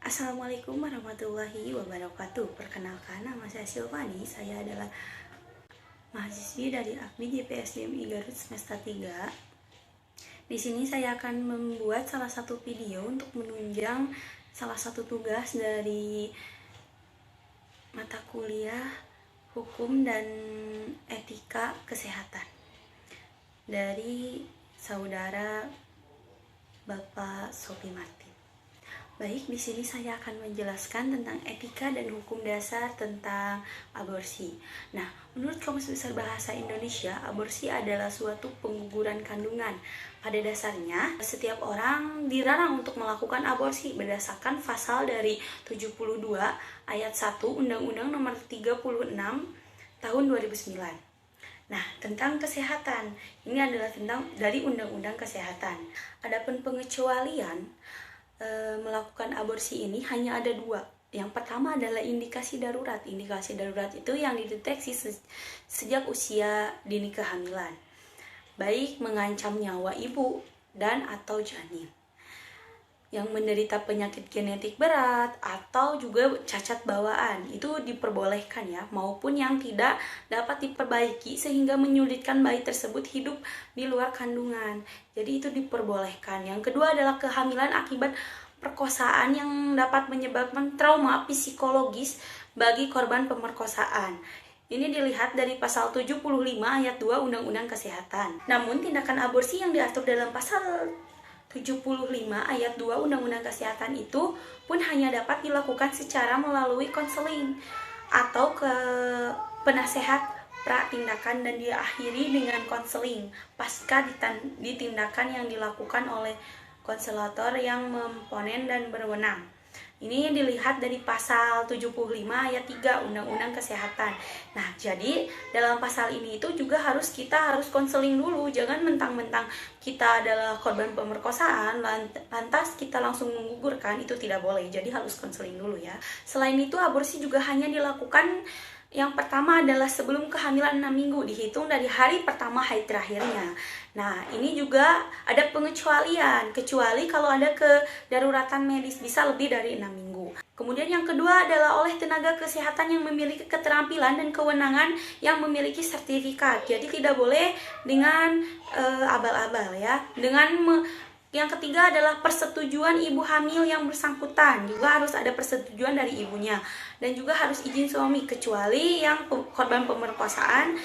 Assalamualaikum warahmatullahi wabarakatuh. Perkenalkan, nama saya Silvani. Saya adalah mahasiswi dari AKMI JPSDMI Garut semester 3. Di sini saya akan membuat salah satu video untuk menunjang salah satu tugas dari mata kuliah Hukum dan Etika Kesehatan dari saudara Bapak Sopi Martin. Baik, di sini saya akan menjelaskan tentang etika dan hukum dasar tentang aborsi. Nah, menurut Kamus Besar Bahasa Indonesia, aborsi adalah suatu pengguguran kandungan. Pada dasarnya, setiap orang dilarang untuk melakukan aborsi berdasarkan pasal dari 72 ayat 1 Undang-Undang Nomor 36 tahun 2009. Nah, tentang kesehatan, ini adalah tentang dari Undang-Undang Kesehatan. Adapun pengecualian melakukan aborsi ini hanya ada dua. Yang pertama adalah indikasi darurat. Indikasi darurat itu yang dideteksi sejak usia dini kehamilan, baik mengancam nyawa ibu dan atau janin yang menderita penyakit genetik berat atau juga cacat bawaan, itu diperbolehkan ya, maupun yang tidak dapat diperbaiki sehingga menyulitkan bayi tersebut hidup di luar kandungan. Jadi itu diperbolehkan. Yang kedua adalah kehamilan akibat perkosaan yang dapat menyebabkan trauma psikologis bagi korban pemerkosaan. Ini dilihat dari pasal 75 ayat 2 Undang-Undang Kesehatan. Namun tindakan aborsi yang diatur dalam pasal 75 ayat 2 Undang-Undang Kesehatan itu pun hanya dapat dilakukan secara melalui konseling atau ke penasehat pratindakan dan diakhiri dengan konseling pasca ditindakan yang dilakukan oleh konselor yang memponen dan berwenang. Ini dilihat dari pasal 75 ayat 3 Undang-Undang Kesehatan. Nah, jadi dalam pasal ini itu juga kita harus konseling dulu. Jangan mentang-mentang kita adalah korban pemerkosaan lantas kita langsung menggugurkan, itu tidak boleh. Jadi harus konseling dulu ya. Selain itu, aborsi juga hanya dilakukan yang pertama adalah sebelum kehamilan 6 minggu, dihitung dari hari pertama haid terakhirnya. Nah, ini juga ada pengecualian, kecuali kalau ada kedaruratan medis bisa lebih dari 6 minggu. Kemudian yang kedua adalah oleh tenaga kesehatan yang memiliki keterampilan dan kewenangan yang memiliki sertifikat. Jadi tidak boleh dengan abal-abal ya. Yang ketiga adalah persetujuan ibu hamil yang bersangkutan. Juga harus ada persetujuan dari ibunya. Dan juga harus izin suami, kecuali yang korban pemerkosaan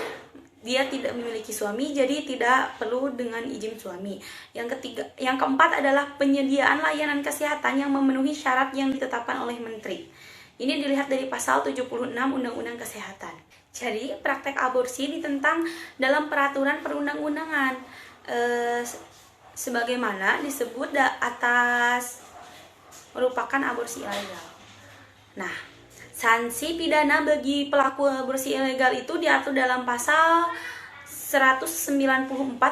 dia tidak memiliki suami, jadi tidak perlu dengan izin suami. Yang keempat adalah penyediaan layanan kesehatan yang memenuhi syarat yang ditetapkan oleh menteri. Ini dilihat dari pasal 76 Undang-Undang Kesehatan. Jadi praktek aborsi ditentang dalam peraturan perundang-undangan. Sebagaimana disebut atas merupakan aborsi ilegal. Nah, sanksi pidana bagi pelaku aborsi ilegal itu diatur dalam pasal 194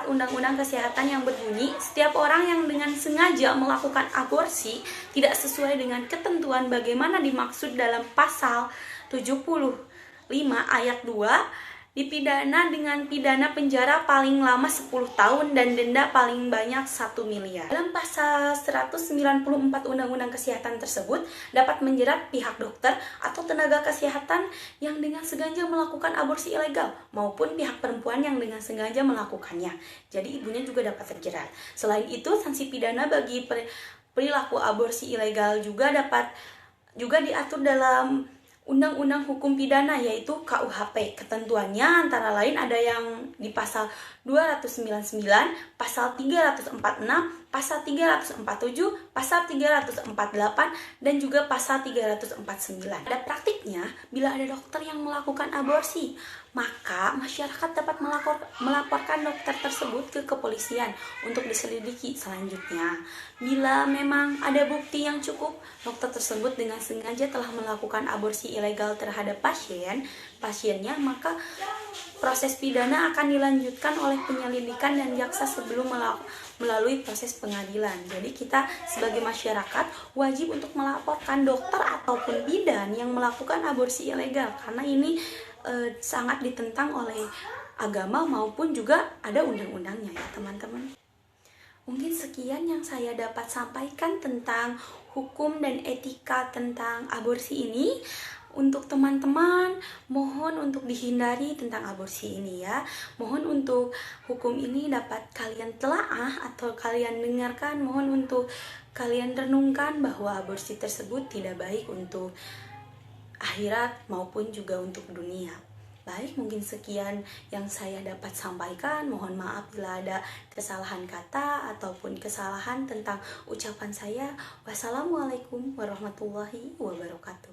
Undang-Undang Kesehatan yang berbunyi, setiap orang yang dengan sengaja melakukan aborsi tidak sesuai dengan ketentuan bagaimana dimaksud dalam pasal 75 ayat 2 dipidana dengan pidana penjara paling lama 10 tahun dan denda paling banyak 1 miliar. Dalam pasal 194 Undang-Undang Kesehatan tersebut dapat menjerat pihak dokter atau tenaga kesehatan yang dengan sengaja melakukan aborsi ilegal maupun pihak perempuan yang dengan sengaja melakukannya. Jadi ibunya juga dapat terjerat. Selain itu, sanksi pidana bagi perilaku aborsi ilegal juga diatur dalam Undang-Undang Hukum Pidana, yaitu KUHP. Ketentuannya antara lain ada yang di pasal 299, pasal 346, pasal 347, pasal 348, dan juga pasal 349. Pada praktiknya, bila ada dokter yang melakukan aborsi, maka masyarakat dapat melaporkan dokter tersebut ke kepolisian untuk diselidiki selanjutnya. Bila memang ada bukti yang cukup, dokter tersebut dengan sengaja telah melakukan aborsi ilegal terhadap pasiennya, maka proses pidana akan dilanjutkan oleh penyelidikan dan jaksa sebelum melalui proses pengadilan. Jadi kita sebagai masyarakat wajib untuk melaporkan dokter ataupun bidan yang melakukan aborsi ilegal, karena ini sangat ditentang oleh agama maupun juga ada undang-undangnya ya teman-teman. Mungkin sekian yang saya dapat sampaikan tentang hukum dan etika tentang aborsi ini. Untuk teman-teman, mohon untuk dihindari tentang aborsi ini ya. Mohon untuk hukum ini dapat kalian telaah atau kalian dengarkan. Mohon untuk kalian renungkan bahwa aborsi tersebut tidak baik untuk akhirat maupun juga untuk dunia. Baik, mungkin sekian yang saya dapat sampaikan. Mohon maaf bila ada kesalahan kata ataupun kesalahan tentang ucapan saya. Wassalamualaikum warahmatullahi wabarakatuh.